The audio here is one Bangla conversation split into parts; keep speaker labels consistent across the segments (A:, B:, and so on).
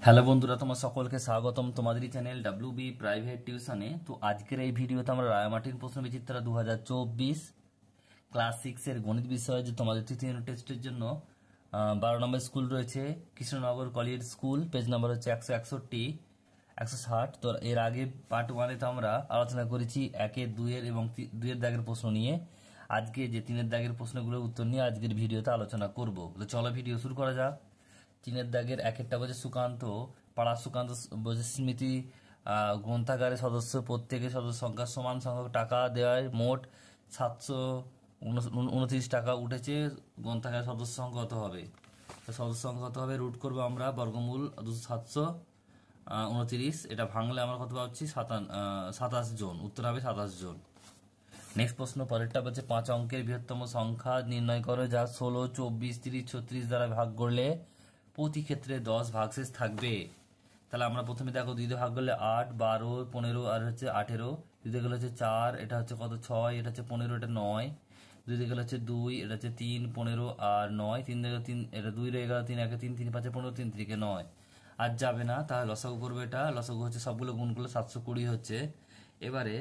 A: হ্যালো বন্ধুরা, তোমার সকলকে স্বাগতম তোমাদেরই চ্যানেল ডাব্লিউবি প্রাইভেট টিউশনে। তো আজকের এই ভিডিওতে আমরা রায়মার্টিন প্রশ্ন বিচিত্রা 2024 ক্লাস 6-এর গণিত বিষয়ে যে তোমাদের তৃতীয় ইউনিট টেস্টের জন্য 12 নম্বর স্কুল রয়েছে কৃষ্ণনগর কলিয়েট স্কুল, পেজ নাম্বার হচ্ছে 161 160। তো এর আগে পার্ট 1-এ তো আমরা আলোচনা করেছি 1-এর 2-এর এবং 2-এর দাগের প্রশ্ন নিয়ে। আজকে যে 3-এর দাগের প্রশ্নগুলোর উত্তর নিয়ে আজকের ভিডিওতে আলোচনা করব। তো চলো ভিডিও শুরু করা যাক। 3-এর দাগের 1-এরটা বলছে সুকান্ত, পাড়া সুকান্ত বলছে স্মৃতি গ্রন্থাগারের সদস্য প্রত্যেকের সদস্য সংখ্যা সমান সংখ্যক টাকা দেওয়ায় মোট 729 টাকা উঠেছে। গ্রন্থাগারের সদস্য সংখ্যা কত হবে? তো সদস্য সংখ্যা কত হবে? রুট করবো আমরা, বর্গমূল 729, এটা ভাঙলে আমরা কত পাচ্ছি? 27 জন। উত্তর হবে 27 জন। নেক্সট প্রশ্ন পরেরটা বলছে 5 অঙ্কের বৃহত্তম সংখ্যা নির্ণয় করো যা 16, 24, 30, 36 দ্বারা ভাগ করলে প্রতি ক্ষেত্রে 10 ভাগশেষ থাকবে। তাহলে আমরা প্রথমে দেখো 2 দিয়ে ভাগ করলে 8, 12, 15 আর হচ্ছে 18। 2 দিয়ে গেলে হচ্ছে 4, এটা হচ্ছে কত 6, এটা হচ্ছে 15, এটা 9। 2 দিয়ে গেলে হচ্ছে 2, এটা হচ্ছে 3, 15 আর 9। 3 দিয়ে 3, এটা 2 রয়ে গেল, 3 একে 3, 3 5 15, 3 3 9। আর যাবে না, তাহলে লসাগু করবে। এটা লসাগু হচ্ছে সবগুলো গুণ করলে 720 হচ্ছে। এবারে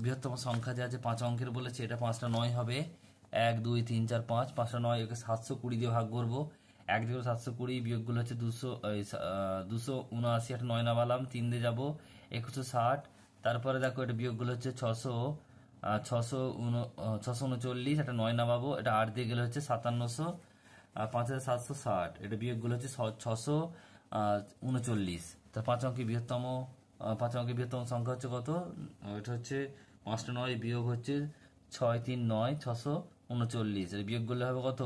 A: বৃহত্তম সংখ্যা যে আছে 5 অঙ্কের বলেছে, এটা 5টা 9 হবে। 1 2 3 4 5, 5টা 9, একে 720 দিয়ে ভাগ করবো। 1 দিয়ে 720, বিয়োগগুলো হচ্ছে 279, একটা 9 নামালাম, 3 দিয়ে যাবো 160। তারপরে দেখো এটা বিয়োগগুলো হচ্ছে 639, একটা 9 নামাবো, এটা 8 দিয়ে গেলে হচ্ছে 5700, 5760। এটা বিয়োগগুলো হচ্ছে 639। তা 5 অঙ্কের বৃহত্তম সংখ্যা হচ্ছে কত? এটা হচ্ছে 5টা 9 বিয়োগ হচ্ছে 6 3 9, 639। এর বিয়োগ করলে হবে কত?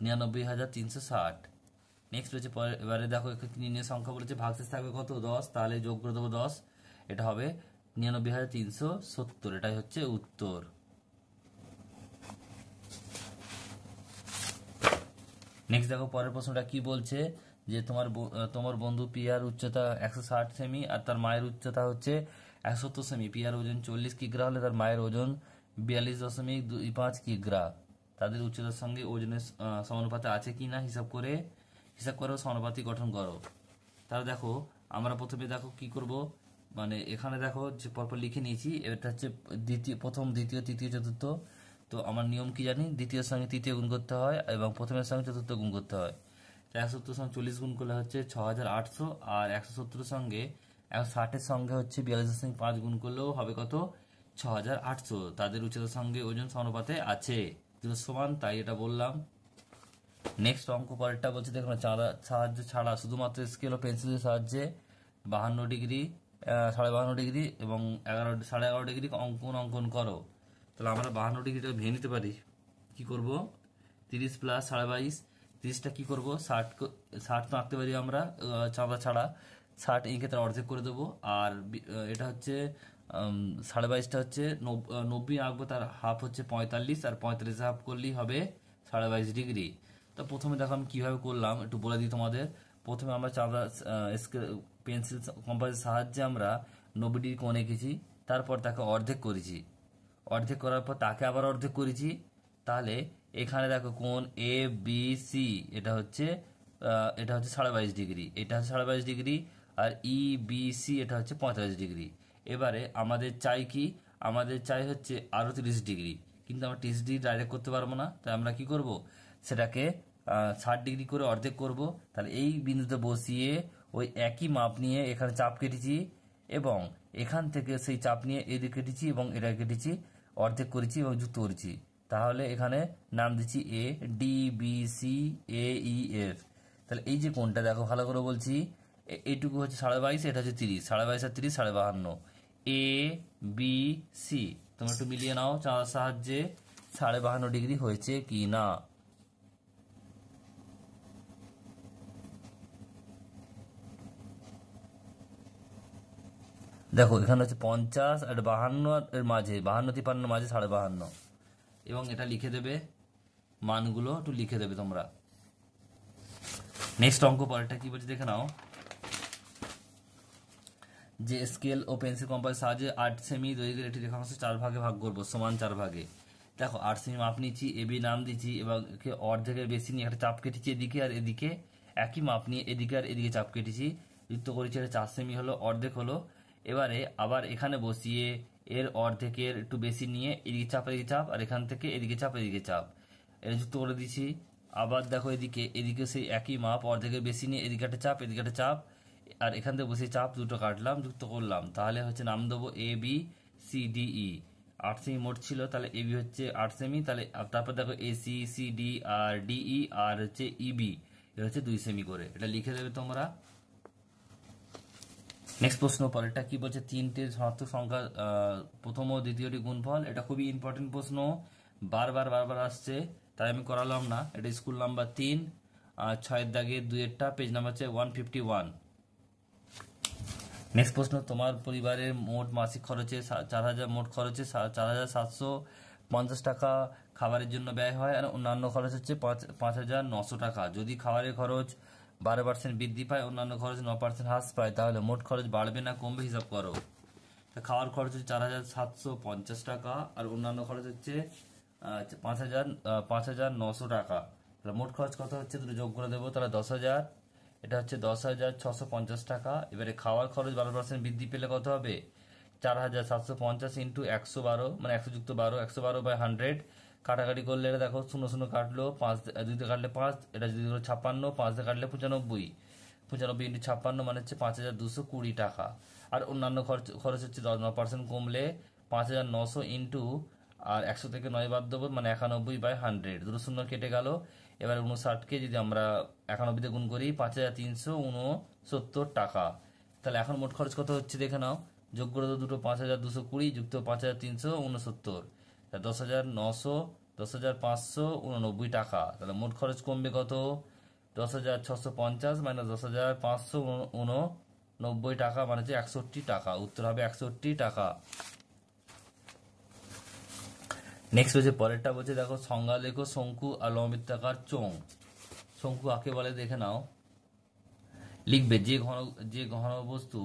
A: 99,360। নেক্সট হচ্ছে এবারে দেখো নির্ণয় সংখ্যা বলেছে ভাগশেষ থাকবে কত? 10। তাহলে যোগ করে দেবো 10, এটা হবে 99,370। এটাই হচ্ছে উত্তর। নেক্সট দেখো পরের প্রশ্নটা কি বলছে, যে তোমার বন্ধু পিয়ার উচ্চতা 160 সেমি আর তার মায়ের উচ্চতা হচ্ছে 170 সেমি। পিয়ার ওজন 40 কিগ্রা হলে তার মায়ের ওজন 42.25 কিগ্রা। তাদের উচ্চতার সঙ্গে ওজনের সমানুপাতে আছে কি না হিসাব করে সমানুপাতি গঠন করো। তাহলে দেখো আমরা প্রথমে দেখো কি করব, মানে এখানে দেখো যে পরপর লিখে নিয়েছি। এটা হচ্ছে প্রথম, দ্বিতীয়, তৃতীয়, চতুর্থ। তো আমার নিয়ম কি জানি, দ্বিতীয়ের সঙ্গে তৃতীয় গুণ করতে হয় এবং প্রথমের সঙ্গে চতুর্থ গুণ করতে হয়। তো 170 সঙ্গে 40 গুণ করলে হচ্ছে 6800, আর 170 সঙ্গে 160-এর সঙ্গে হচ্ছে 42.5 গুণ করলেও হবে কত? 6800। তাদের উচ্চতার সঙ্গে ওজন সমানুপাতে আছে, দুটো সমান, তাই এটা বললাম। নেক্সট অঙ্ক পরেরটা বলছে দেখুন, সাহায্য ছাড়া শুধুমাত্র স্কেল ও পেন্সিলের সাহায্যে 52 ডিগ্রি, 52.5 ডিগ্রি এবং 11.5 ডিগ্রি অঙ্কন করো। তাহলে আমরা 52 ডিগ্রিটা ভেঙে নিতে পারি। কি করব? 30 প্লাস 22.5, 30টা কি করব? 60 তো আঁকতে পারি আমরা চাঁদা ছাড়া। 60 এই ক্ষেত্রে অর্ধেক করে দেবো। আর এটা হচ্ছে 22.5টা হচ্ছে 90 আঁকবো, তার হাফ হচ্ছে 45, আর 45 হাফ করলেই হবে 22.5 ডিগ্রি। তো প্রথমে দেখো আমি কীভাবে করলাম একটু বলে দিই তোমাদের। প্রথমে আমরা চাঁদা পেন্সিল কম্পাসের সাহায্যে আমরা 90 ডিগ্রি কোণ এঁকেছি, তারপর তাকে অর্ধেক করেছি। অর্ধেক করার পর তাকে আবার অর্ধেক করেছি। তাহলে এখানে দেখো কোণ এ বি সি, এটা হচ্ছে 22.5 ডিগ্রি, এটা হচ্ছে 22.5 ডিগ্রি। আর ই বি সি এটা হচ্ছে 45 ডিগ্রি। এবারে আমাদের চাই কি? আমাদের চাই হচ্ছে আরও 30 ডিগ্রি, কিন্তু আমরা 30 ডিগ্রি ডাইরেক্ট করতে পারবো না। তাই আমরা কি করব? সেটাকে 60 ডিগ্রি করে অর্ধেক করব। তাহলে এই বিন্দুতে বসিয়ে ওই একই মাপ নিয়ে এখানে চাপ কেটেছি এবং এখান থেকে সেই চাপ নিয়ে এদিকে কেটেছি এবং এটা কেটেছি, অর্ধেক করেছি এবং যুক্ত করেছি। তাহলে এখানে নাম দিচ্ছি এ, ডি, বি, সি, এ, ই, এফ। তাহলে এই যে কোণটা দেখো ভালো করে বলছি, এইটুকু হচ্ছে 22.5, এটা হচ্ছে 30, 22.5 আর 30 52। এ বি সি তোমরা একটু মিলিয়ে নাও চাঁদার সাহায্যে 52.5 ডিগ্রি হয়েছে কি না। দেখো এখানে হচ্ছে 50 আর 52 এর মাঝে, 52 53 মাঝে 52.5, এবং এটা লিখে দেবে, মানগুলো একটু লিখে দেবে তোমরা। নেক্সট অঙ্ক পরেরটা কি বলছে দেখে নাও, যে স্কেল ও পেন্সিল কম্পাসের সাহায্যে 8 সেমি দৈর্ঘ্যের একটি রেখাংশ 4 ভাগে ভাগ করবো, সমান 4 ভাগে। দেখো 8 সেমি মাপ নিচ্ছি, এ বি নাম দিচ্ছি এবং অর্ধেকের বেশি নিয়ে একটা চাপ কেটেছি এদিকে আর এদিকে একই মাপ নিয়ে এদিকে আর এদিকে চাপ কেটেছি, যুক্ত করেছি, এটা 4 সেমি হলো, অর্ধেক হলো। এবারে আবার এখানে বসিয়ে এর অর্ধেকের একটু বেশি নিয়ে এদিকে চাপ এদিকে চাপ, আর এখান থেকে এদিকে চাপ এদিকে চাপ, এটা যুক্ত করে দিচ্ছি। আবার দেখো এদিকে সেই একই মাপ, অর্ধেকের বেশি নিয়ে এদিকে একটা চাপ এদিকে একটা চাপ, আর এখান থেকে বসে চাপ দুটো কাটলাম, যুক্ত করলাম। তাহলে হচ্ছে নাম দেবো ABCDE। 8 সেমি মোট ছিল, তাহলে এবি হচ্ছে 8 সেমি, তাহলে তারপর দেখো ACCD আর DE আর হচ্ছে EB, এটা হচ্ছে 2 সেমি করে, এটা লিখে দেবে তোমরা। নেক্সট প্রশ্ন, পরেরটা কি বলছে, তিনটে ধনাত্মক সংখ্যা প্রথম ও দ্বিতীয়টি গুণফল। এটা খুবই ইম্পর্টেন্ট প্রশ্ন, বারবার আসছে, তাই আমি করালাম না। এটা স্কুল নাম্বার 3, 6 দাগের 2-এরটা, পেজ নাম্বার হচ্ছে 151। নেক্সট প্রশ্ন, তোমার পরিবারের মোট মাসিক খরচে 4,000, মোট খরচে 4,750 টাকা খাবারের জন্য ব্যয় হয়, আর অন্যান্য খরচ হচ্ছে 5,900 টাকা। যদি খাবারের খরচ 12% বৃদ্ধি পায়, অন্যান্য খরচ 9% হ্রাস পায়, তাহলে মোট খরচ বাড়বে না কমবে, হিসাব করো। খাওয়ার খরচ হচ্ছে 4,750 টাকা, আর অন্যান্য খরচ হচ্ছে 5,900 টাকা। তাহলে মোট খরচ কত হচ্ছে, দুটো যোগ করে দেবো, তাহলে 10,000, এটা হচ্ছে 10,650 টাকা। এবারে খাওয়ার খরচ 12% বৃদ্ধি পেলে কত হবে, 4,750 ইন্টু 112, মানে 100 যুক্ত 12, 112/100। কাটাকাটি করলে এটা দেখো 0 কাটলো, 5 2 কাটলে 5, এটা যদি 56, 5 কাটলে 95, 95 ইন্টু 56 মানে হচ্ছে 5,220 টাকা। আর অন্যান্য খরচ হচ্ছে 9% কমলে 5,900 ইন্টু, আর 100 থেকে 9 বাদ দেবো, মানে 91/100, দুটো শূন্য কেটে গেল। এবার 59কে যদি আমরা 91 গুণ করি, 5,369 টাকা। তাহলে এখন মোট খরচ কত হচ্ছে দেখে নাও, যোগ করে দাও দুটো, 5,220 যুক্ত 5,369, 10,900, 10,589 টাকা। তাহলে মোট খরচ কমবে কত, 10,650 মাইনাস 10,589 টাকা, মানে হচ্ছে 61 টাকা। উত্তর হবে 61 টাকা। নেক্সট হচ্ছে পরেরটা, বলছে দেখো সংজ্ঞা লেখো শঙ্কু আর লম্ববৃত্তাকার চোঙ। শঙ্কু কাকে বলে দেখে নাও, লিখবে যে ঘনবস্তু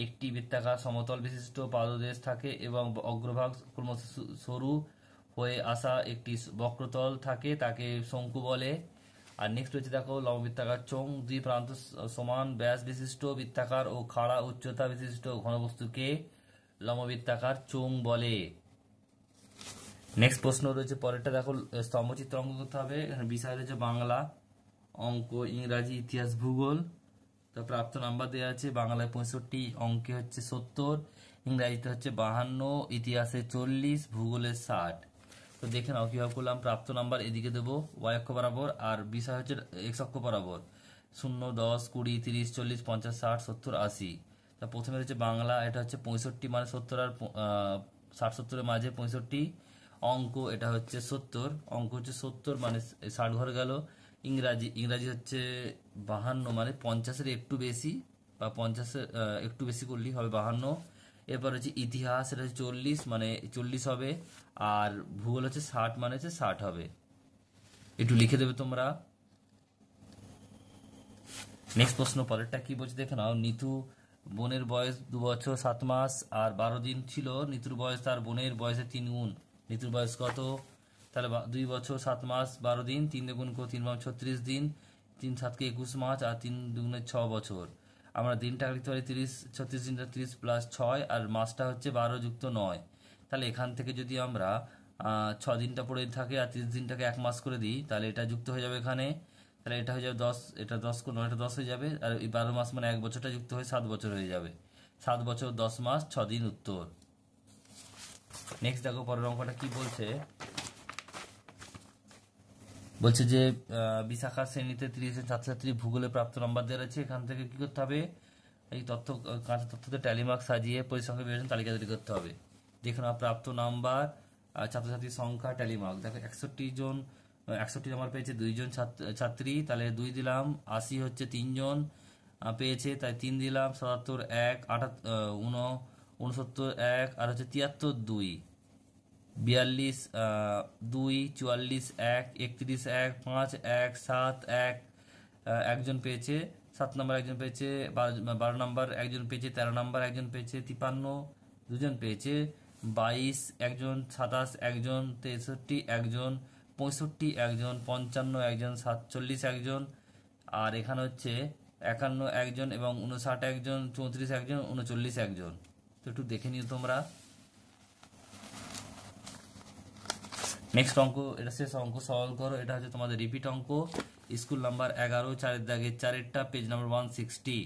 A: একটি বৃত্তাকার সমতল বিশিষ্ট পাদদেশ থাকে এবং অগ্রভাগ ক্রমশ সরু হয়ে আসা একটি বক্রতল থাকে, তাকে শঙ্কু বলে। আর নেক্সট হচ্ছে দেখো লম্ববৃত্তাকার চোঙ, দুই প্রান্ত সমান ব্যাস বিশিষ্ট বৃত্তাকার ও খাড়া উচ্চতা বিশিষ্ট ঘনবস্তুকে লম্ববৃত্তাকার চোঙ বলে। নেক্সট প্রশ্ন রয়েছে পরেরটা, দেখো স্তম্ভচিত্র অঙ্কন করতে হবে। এখানে বিষয় রয়েছে বাংলা, অঙ্ক, ইংরাজি, ইতিহাস, ভূগোল। তো প্রাপ্ত নাম্বার দেওয়া আছে, বাংলায় 65, অঙ্কে হচ্ছে 70, ইংরাজিতে হচ্ছে 52, ইতিহাসে 40, ভূগোলে 60। তো দেখে নাও কিভাবে করলাম। প্রাপ্ত নাম্বার এদিকে দেবো ওয়াই অক্ষ বরাবর, আর বিষয় হচ্ছে এক্স অক্ষ বরাবর, 0, 10, 20, 30, 40, 50, 60, 70, 80। তা প্রথমে হচ্ছে বাংলা, এটা হচ্ছে 65, মানে 70 আর 60, 70-এর মাঝে 65। অঙ্ক, এটা হচ্ছে 70, অঙ্ক হচ্ছে 70 মানে 60 ঘর গেল। ইংরাজি হচ্ছে 52, মানে 50-এর একটু বেশি, বা 50-এর একটু বেশি করলেই হবে 52। এরপর হচ্ছে ইতিহাস, এটা হচ্ছে 40, মানে 40 হবে। আর ভূগোল হচ্ছে 60, মানে হচ্ছে 60 হবে। একটু লিখে দেবে তোমরা। নেক্সট প্রশ্ন, পরেরটা কি বলছে দেখে নাও। নিতু বোনের বয়স 2 বছর 7 মাস আর 12 দিন ছিল, নিতুর বয়স তার বোনের বয়সের 3 গুণ। নিতুর বয়স কত, তাহলে 2 বছর 7 মাস 12 দিন, 3 গুণ করে 3 × 36 দিন, 3 7 21 মাস, আর 3 2 6 বছর। আমরা দিনটা লিখতে পারি 30, 36 দিনটা 30 + 6, আর মাসটা হচ্ছে 12 + 9। তাহলে এখান থেকে যদি আমরা 6 দিনটা পড়ে থাকে আর 30 দিনটাকে 1 মাস করে দিই, তাহলে এটা যুক্ত হয়ে যাবে এখানে। তাহলে এটা হয়ে যাবে 10, এটা 10 × 9, এটা 10 হয়ে যাবে, আর এই 12 মাস মানে 1 বছরটা যুক্ত হয়ে 7 বছর হয়ে যাবে। 7 বছর 10 মাস 6 দিন, উত্তর। নেক্সট দেখো পরের অঙ্কটা কি বলছে, বলছে যে বিশাখা শ্রেণীতে 30 জন ছাত্রছাত্রী ভূগোলে প্রাপ্ত নাম্বার দেওয়া আছে। এখান থেকে কি করতে হবে, এই কাঁচা তথ্যতে ট্যালি মার্ক সাজিয়ে পরিসংখ্যা বিভাজন তালিকা তৈরি করতে হবে। দেখুন প্রাপ্ত নাম্বার, ছাত্রছাত্রীর সংখ্যা, ট্যালি মার্ক। দেখো 61 নাম্বার পেয়েছে 2 জন ছাত্রী, তাহলে 2 দিলাম। 80 হচ্ছে 3 জন পেয়েছে, তাই 3 দিলাম। 77 1, 69 1, আর হচ্ছে 73 2, 42 2, 44 1, 31 1, 5 1, 7 1, একজন পেয়েছে 7 নম্বর, একজন পেয়েছে 12 নম্বর, একজন পেয়েছে 13 নম্বর, একজন পেয়েছে 53, দুজন পেয়েছে 22, একজন 27, একজন 63, একজন 65, একজন 55, একজন 47, একজন আর এখানে হচ্ছে 51 একজন এবং 59 একজন, 34 একজন, 39 একজন। তো একটু দেখে নিও তোমরা। নেক্সট অঙ্ক, এটা শেষ অঙ্ক, সলভ করো। এটা হচ্ছে তোমাদের রিপিট অঙ্ক, স্কুল নাম্বার 11, 4 দাগের 4 পেজ নাম্বার 160।